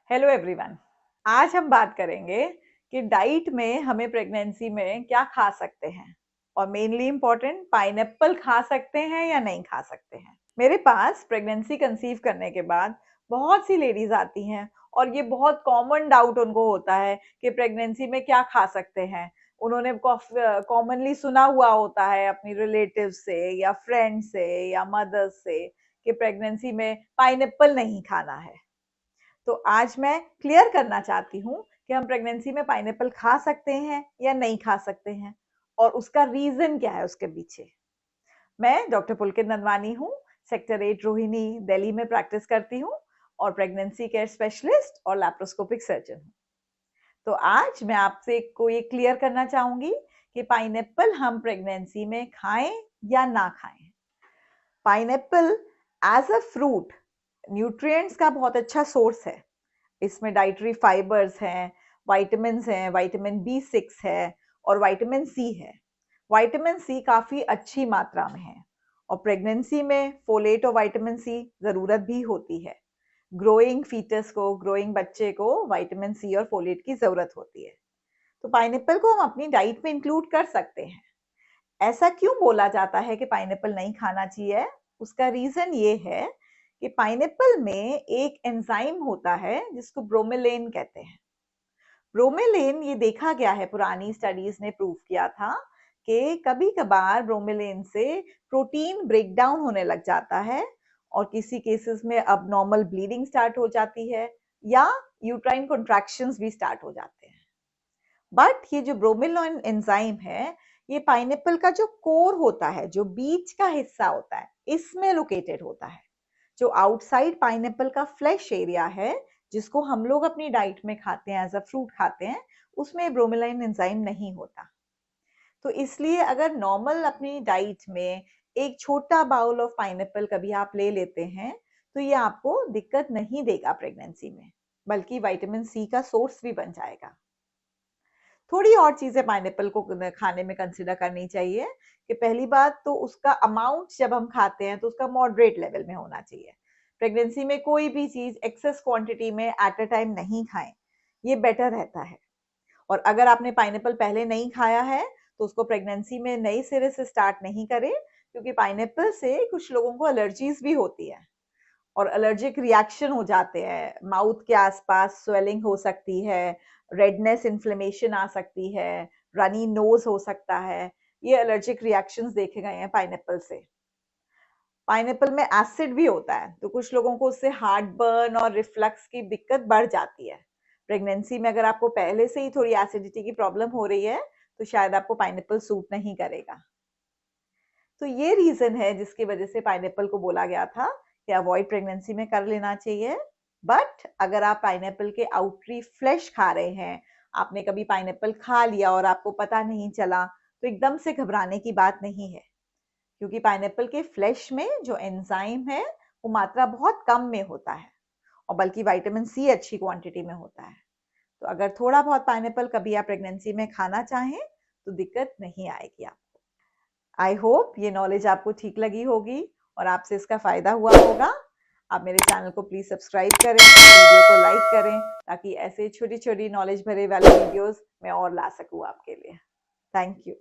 Hello everyone. आज हम बात करेंगे कि डाइट में हमें प्रेगनेंसी में क्या खा सकते हैं और मेनली इंपॉर्टेंट पाइनएप्पल खा सकते हैं या नहीं खा सकते हैं। मेरे पास प्रेगनेंसी कंसीव करने के बाद बहुत सी लेडीज आती हैं और ये बहुत कॉमन डाउट उनको होता है कि प्रेगनेंसी में क्या खा सकते हैं। उन्होंने कॉमनली सुना हुआ होता है अपनी रिलेटिव से या फ्रेंड से या मदर से कि प्रेगनेंसी में पाइनएप्पल नहीं खाना है। तो आज मैं क्लियर करना चाहती हूँ कि हम प्रेगनेंसी में पाइनएप्पल खा सकते हैं या नहीं खा सकते हैं और उसका रीजन क्या है उसके पीछे। मैं डॉक्टर पुलकित नंदवानी हूँ, सेक्टर 8 रोहिणी दिल्ली में प्रैक्टिस करती हूँ और प्रेगनेंसी केयर स्पेशलिस्ट और लैप्रोस्कोपिक सर्जन हूँ। तो आज मैं आपसे को ये क्लियर करना चाहूंगी कि पाइनएप्पल हम प्रेगनेंसी में खाएं या ना खाएं। Pineapple as a fruit nutrients का बहुत अच्छा सोर्स है। इसमें डाइटरी फाइबर्स हैं, विटामिन B6 है और विटामिन सी है। विटामिन सी काफ़ी अच्छी मात्रा में है और प्रेगनेंसी में फोलेट और विटामिन सी ज़रूरत भी होती है। ग्रोइंग फीटस को, ग्रोइंग बच्चे को विटामिन सी और फोलेट की ज़रूरत होती है। तो पाइनएप्पल को हम अपनी डाइट में इंक्लूड कर सकते हैं। ऐसा क्यों बोला जाता है कि पाइनएप्पल नहीं खाना चाहिए? उसका रीज़न ये है कि पाइनएप्पल में एक एंजाइम होता है जिसको ब्रोमेलेन कहते हैं। ब्रोमेलेन, ये देखा गया है, पुरानी स्टडीज ने प्रूव किया था कि कभी कभार ब्रोमेलेन से प्रोटीन ब्रेक डाउन होने लग जाता है और किसी केसेस में अब नॉर्मल ब्लीडिंग स्टार्ट हो जाती है या यूट्राइन कॉन्ट्रैक्शंस भी स्टार्ट हो जाते हैं। बट ये जो ब्रोमेलेन एंजाइम है, ये पाइनएप्पल का जो कोर होता है, जो बीच का हिस्सा होता है, इसमें लोकेटेड होता है। जो आउटसाइड पाइनएप्पल का फ्लैश एरिया है, जिसको हम लोग अपनी डाइट में खाते हैं, एज अ फ्रूट खाते हैं, उसमें ब्रोमेलाइन एंजाइम नहीं होता। तो इसलिए अगर नॉर्मल अपनी डाइट में एक छोटा बाउल ऑफ पाइनएप्पल कभी आप ले लेते हैं तो ये आपको दिक्कत नहीं देगा प्रेगनेंसी में, बल्कि विटामिन सी का सोर्स भी बन जाएगा। थोड़ी और चीजें पाइनएप्पल को खाने में कंसिडर करनी चाहिए कि पहली बात तो उसका अमाउंट जब हम खाते हैं तो उसका मॉडरेट लेवल में होना चाहिए। प्रेगनेंसी में कोई भी चीज एक्सेस क्वांटिटी में एट अ टाइम नहीं खाएं, ये बेटर रहता है। और अगर आपने पाइनएप्पल पहले नहीं खाया है तो उसको प्रेगनेंसी में नए सिरे से स्टार्ट नहीं करें, क्योंकि पाइनएप्पल से कुछ लोगों को एलर्जीज भी होती है और एलर्जिक रिएक्शन हो जाते हैं। माउथ के आसपास स्वेलिंग हो सकती है, रेडनेस, इन्फ्लेमेशन आ सकती है, रनी नोज हो सकता है। ये एलर्जिक रिएक्शंस देखे गए हैं पाइनएप्पल से। पाइनएप्पल में एसिड भी होता है तो कुछ लोगों को उससे हार्ट बर्न और रिफ्लक्स की दिक्कत बढ़ जाती है। प्रेगनेंसी में अगर आपको पहले से ही थोड़ी एसिडिटी की प्रॉब्लम हो रही है तो शायद आपको पाइनएप्पल सूट नहीं करेगा। तो ये रीजन है जिसकी वजह से पाइनएप्पल को बोला गया था कि अवॉइड प्रेगनेंसी में कर लेना चाहिए। बट अगर आप पाइनएप्पल के आउटरी फ्लेश खा रहे हैं, आपने कभी पाइनएप्पल खा लिया और आपको पता नहीं चला, तो एकदम से घबराने की बात नहीं है, क्योंकि पाइनएप्पल के फ्लेश में जो एंजाइम है वो मात्रा बहुत कम में होता है और बल्कि विटामिन सी अच्छी क्वांटिटी में होता है। तो अगर थोड़ा बहुत पाइनएप्पल कभी आप प्रेगनेंसी में खाना चाहें तो दिक्कत नहीं आएगी आपको। आई होप ये नॉलेज आपको ठीक लगी होगी और आपसे इसका फायदा हुआ होगा। आप मेरे चैनल को प्लीज सब्सक्राइब करें, वीडियो को लाइक करें, ताकि ऐसे छोटी छोटी नॉलेज भरे वाले वीडियोस मैं और ला सकूं आपके लिए। Thank you.